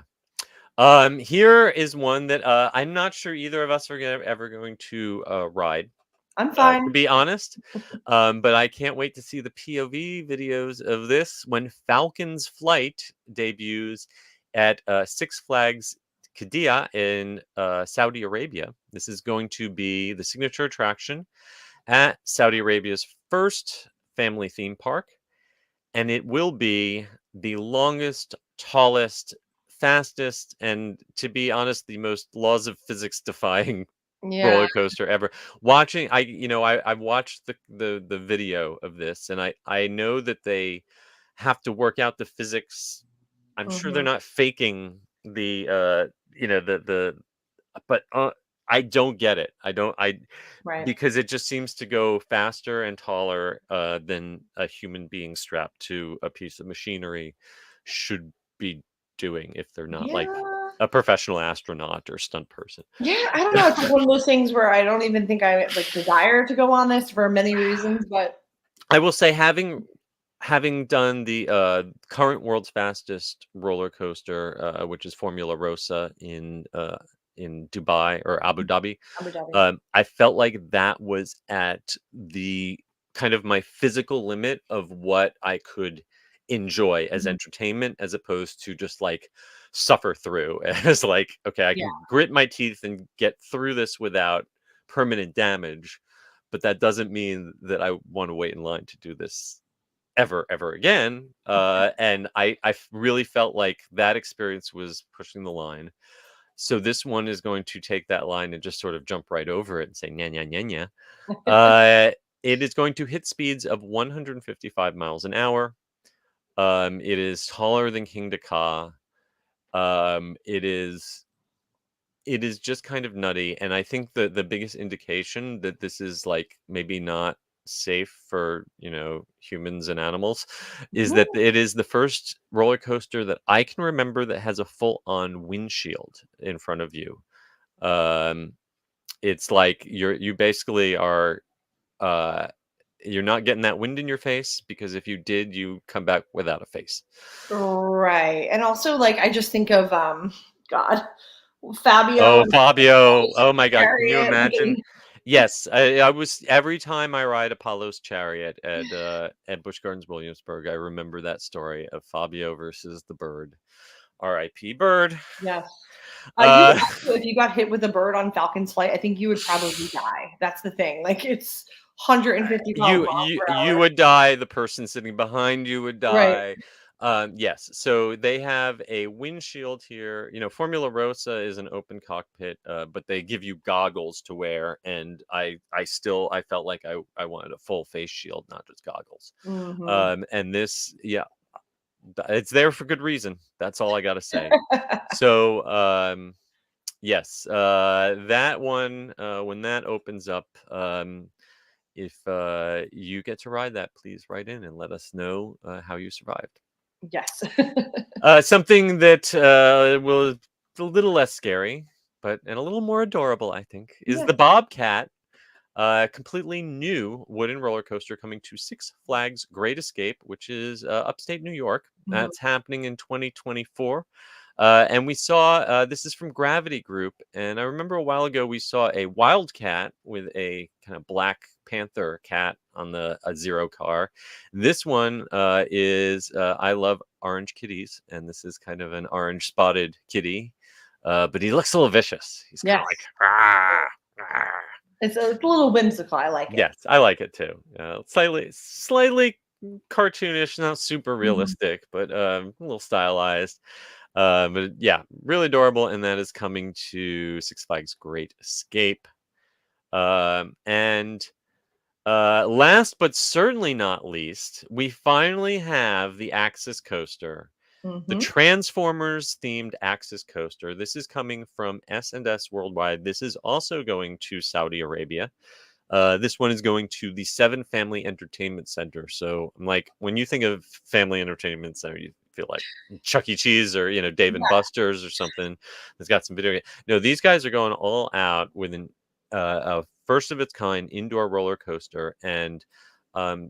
Here is one that I'm not sure either of us are ever going to ride, I'm to fine. be honest. But I can't wait to see the POV videos of this when Falcon's Flight debuts at Six Flags Qiddiya in Saudi Arabia. This is going to be the signature attraction at Saudi Arabia's first family theme park, and it will be the longest, tallest, fastest, and to be honest, the most laws of physics defying Yeah. roller coaster ever. Watching, I've watched the video of this, and I know that they have to work out the physics. I'm sure they're Mhm. not faking the but I don't get it. I Right. because it just seems to go faster and taller than a human being strapped to a piece of machinery should be doing if they're not like Yeah. a professional astronaut or stunt person. Yeah, I don't know. It's like one of those things where I don't even think I like desire to go on this for many reasons, but I will say, having done the current world's fastest roller coaster, which is Formula Rossa in Dubai or Abu Dhabi, Abu Dhabi. I felt like that was at the kind of my physical limit of what I could enjoy as Mhm. entertainment, as opposed to just like suffer through as like, okay, I Yeah. can grit my teeth and get through this without permanent damage, but that doesn't mean that I want to wait in line to do this ever again. And really felt like that experience was pushing the line. So this one is going to take that line and just sort of jump right over it and say, nya, nya, nya, nya. It is going to hit speeds of 155 miles an hour. It is taller than King Dakar. It is just kind of nutty, and I think the biggest indication that this is like maybe not safe for humans and animals is that Mhm. it is the first roller coaster that I can remember that has a full-on windshield in front of you. Um, it's like you basically are uh, you're not getting that wind in your face, because if you did, you come back without a face. Right. And also like I just think of God, Fabio Oh, and Fabio. Apollo's Oh my god, can you chariot. imagine? Yes, I was every time I ride Apollo's chariot at Busch Gardens Williamsburg, I remember that story of Fabio versus the bird. R.I.P. Bird. Yes. You would Uh also, if you got hit with a bird on Falcon's Flight, I think you would probably die. That's the thing. Like it's 155 you miles you per you hour. would die, the person sitting behind you would Right. die. Yes, so they have a windshield here. Formula Rossa is an open cockpit, but they give you goggles to wear, and I felt like I wanted a full face shield, not just goggles. Mhm. And this, yeah, it's there for good reason. That's all I gotta say. So yes, that one, when that opens up, if you get to ride that, please write in and let us know how you survived. Yes. Something that was a little less scary, but and a little more adorable, I think, is Yeah. the Bobcat, completely new wooden roller coaster coming to Six Flags Great Escape, which is upstate New York. Mhm. That's happening in 2024. And we saw this is from Gravity Group. And I remember a while ago we saw a Wildcat with a kind of Black Panther cat on the a Zero car. This one is I love orange kitties, and this is kind of an orange spotted kitty. But he looks a little vicious. He's kind of Yes. like, "Rah, rah." It's a little whimsical. I like it. Yes, I like it too. Slightly cartoonish, not super Mhm. realistic, but a little stylized. But yeah, really adorable, and that is coming to Six Flags Great Escape. And last but certainly not least, we finally have the Axis coaster, the Mhm. Transformers themed Axis coaster. This is coming from S&S Worldwide. This is also going to Saudi Arabia. This one is going to the Seven Family Entertainment Center. So, I'm like, when you think of Family Entertainment Center, you feel like Chuck E. Cheese or Dave and Buster's or something that's got some video game. No, these guys are going all out with a first of its kind indoor roller coaster, and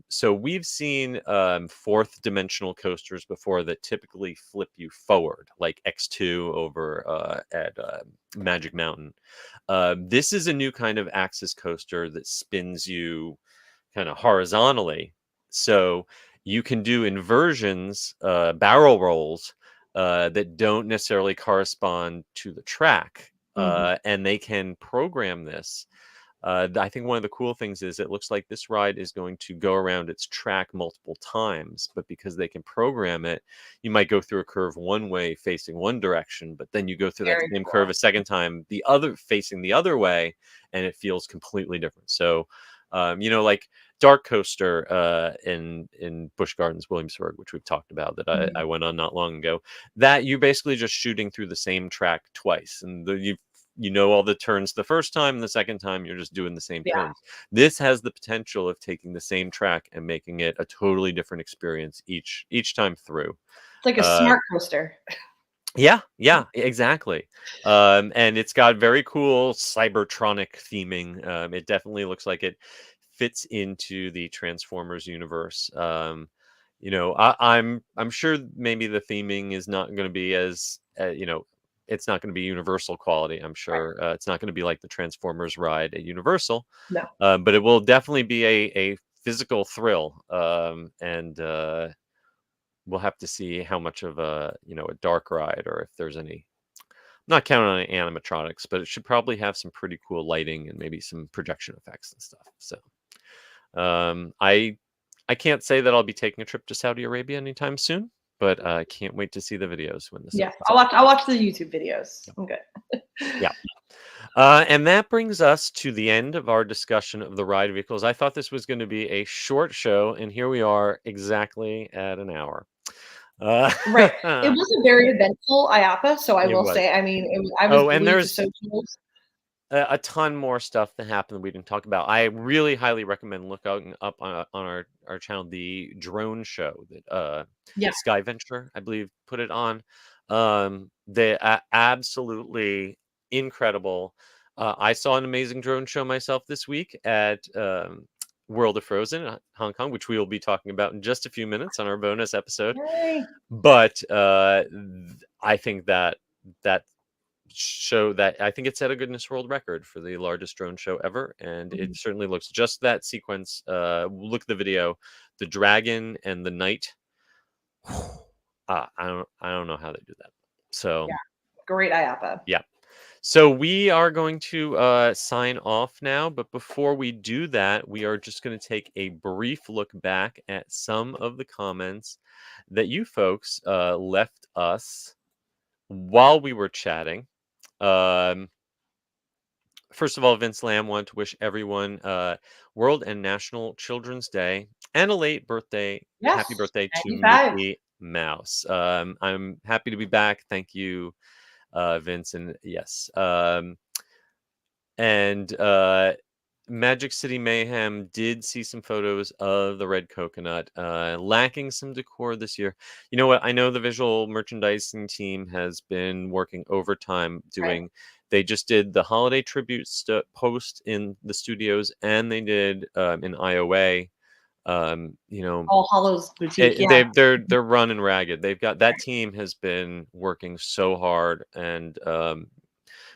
so we've seen fourth dimensional coasters before that typically flip you forward, like X2 over at Magic Mountain. This is a new kind of axis coaster that spins you kind of horizontally. So you can do inversions, barrel rolls that don't necessarily correspond to the track. Mhm. And they can program this. I think one of the cool things is it looks like this ride is going to go around its track multiple times, but because they can program it, you might go through a curve one way facing one direction, but then you go through that Very same curve cool. a second time, the other facing the other way, and it feels completely different. So, like Dark Coaster in Busch Gardens, Williamsburg, which we've talked about that I Mhm. went on not long ago, that you're basically just shooting through the same track twice, and all the turns the first time, and the second time you're just doing the same Yeah. turns. This has the potential of taking the same track and making it a totally different experience each time through. It's like a Uh, smart coaster. yeah, exactly. And it's got very cool cybertronic theming. It definitely looks like it fits into the Transformers universe. I'm sure maybe the theming is not going to be as it's not going to be universal quality. I'm Right. sure it's not going to be like the Transformers ride at Universal, No. but it will definitely be a physical thrill. And we'll have to see how much of a dark ride, or if there's any. I'm not counting on any animatronics, but it should probably have some pretty cool lighting and maybe some projection effects and stuff. So I can't say that I'll be taking a trip to Saudi Arabia anytime soon, but I can't wait to see the videos when this Yes, opens up. I'll watch the YouTube videos. I'm good. Yeah. And that brings us to the end of our discussion of the ride vehicles. I thought this was going to be a short show, and here we are exactly at an hour. Right. It was a very eventful IAAPA, so I It will was. say, I mean, I was Oh, and glued to there's socials. a ton more stuff that happened that we didn't talk about. I really highly recommend looking up on our channel the drone show that Yeah. Sky Venture, I believe, put it on. They absolutely incredible. I saw an amazing drone show myself this week at World of Frozen in Hong Kong, which we will be talking about in just a few minutes on our bonus episode. Yay. But I think that show that I think it set a Guinness World Record for the largest drone show ever, and it Mhm. certainly looks just that sequence. Look at the video, the dragon and the knight. I don't know how they do that. So Yeah. Great IAAPA. yeah. So we are going to sign off now, but before we do that, we are just going to take a brief look back at some of the comments that you folks left us while we were chatting. Um, First of all, Vince Lamb wanted to wish everyone World and National Children's Day and a late birthday, happy Yes. birthday to 95. Mickey Mouse. I'm happy to be back. Thank you, Vince. And yes. And Magic City Mayhem did see some photos of the red coconut, lacking some decor this year. You know what? I know the visual merchandising team has been working overtime Right. doing. They just did the holiday tribute post in the studios, and they did in IOA. All Hallows Boutique. Yeah. They're running ragged. They've got that team has been working so hard, and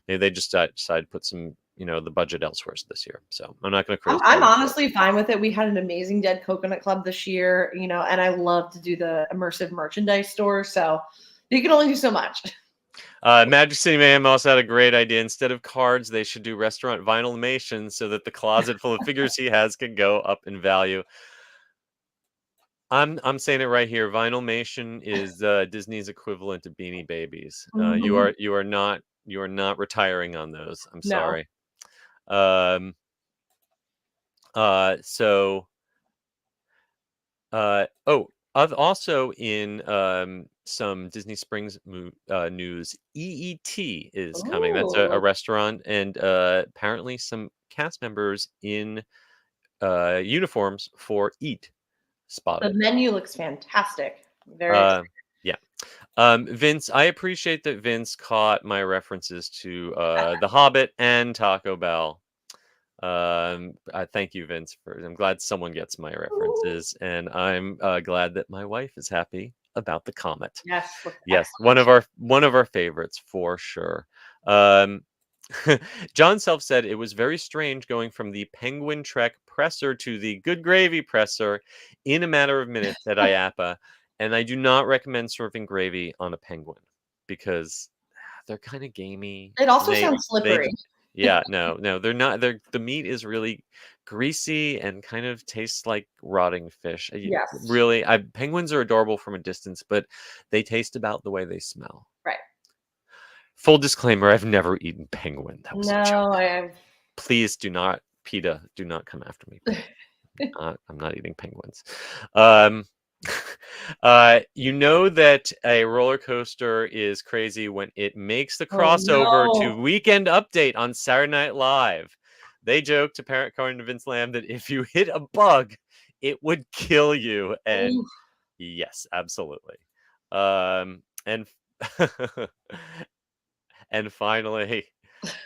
maybe they just decided to put some the budget elsewhere this year. So I'm not going to criticize I'm them. honestly fine with it. We had an amazing Dead Coconut Club this year, and I love to do the immersive merchandise store. So you can only do so much. Magic City Mayhem also had a great idea. Instead of cards, they should do restaurant vinylmation so that the closet full of figures he has can go up in value. I'm saying it right here. Vinylmation is Disney's equivalent to Beanie Babies. Mhm. You are not retiring on those. I'm No. sorry. Um, so also in some Disney Springs news, EET is coming. That's a Ooh. restaurant, and apparently some cast members in uniforms for Eat The spotted. menu looks fantastic. Very excited. Uh, yeah. Vince, I appreciate that Vince caught my references to The Hobbit and Taco Bell. I thank you, Vince. I'm glad someone gets my references, and I'm glad that my wife is happy about the Comet. Yes, looks Yes, excellent. one of our favorites for sure. Um, John Self said it was very strange going from the Penguin Trek presser to the Good Gravy presser in a matter of minutes at IAAPA, and I do not recommend serving gravy on a penguin because they're kind of gamey. It And also sounds they slippery. yeah, no, they're not. The meat is really greasy and kind of tastes like rotting fish. Yes. Really, penguins are adorable from a distance, but they taste about the way they smell. Right. Full disclaimer: I've never eaten penguin. That was a joke. No, I Please do not, PETA, do not come after me. I'm not eating penguins. Um, you know that a roller coaster is crazy when it makes the oh crossover to no. Weekend Update on Saturday Night Live. They joked, according to Vince Lamb, that if you hit a bug, it would kill you. And Ooh, yes, absolutely. And and finally,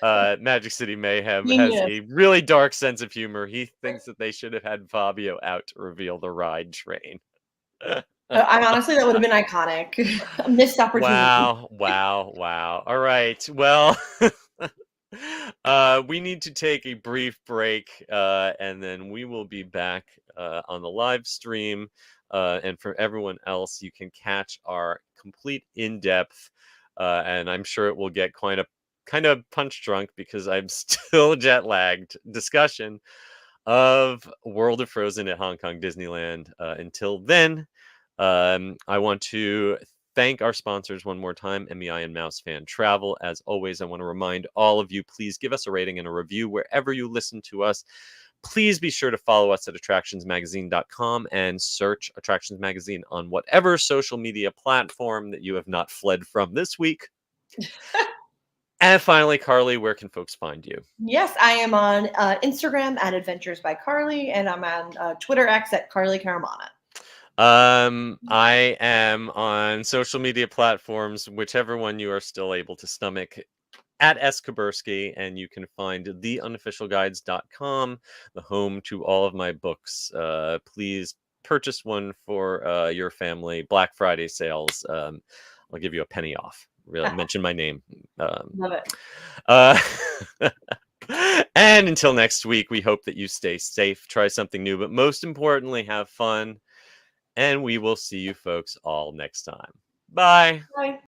Magic City Mayhem has genius. a really dark sense of humor. He thinks that they should have had Fabio out to reveal the ride train. I honestly, that would have been iconic. A missed opportunity. Wow, wow, wow. All right. Well, we need to take a brief break, and then we will be back on the live stream. And for everyone else, you can catch our complete in-depth, and I'm sure it will get quite a kind of punch drunk because I'm still jet lagged discussion of World of Frozen at Hong Kong Disneyland. Until then, I want to thank our sponsors one more time, MEI and Mouse Fan Travel. As always, I want to remind all of you, please give us a rating and a review wherever you listen to us. Please be sure to follow us at attractionsmagazine.com and search Attractions Magazine on whatever social media platform that you have not fled from this week. And finally, Carly, where can folks find you? Yes, I am on Instagram at Adventures by Carly, and I'm on Twitter X at Carly Caramana. I am on social media platforms, whichever one you are still able to stomach, at Eskabursky, and you can find theunofficialguides.com, the home to all of my books. Please purchase one for your family. Black Friday sales. I'll give you a penny off. Really, mention my name. Love it. Uh, and until next week, we hope that you stay safe, try something new, but most importantly, have fun. And we will see you folks all next time. Bye. Bye.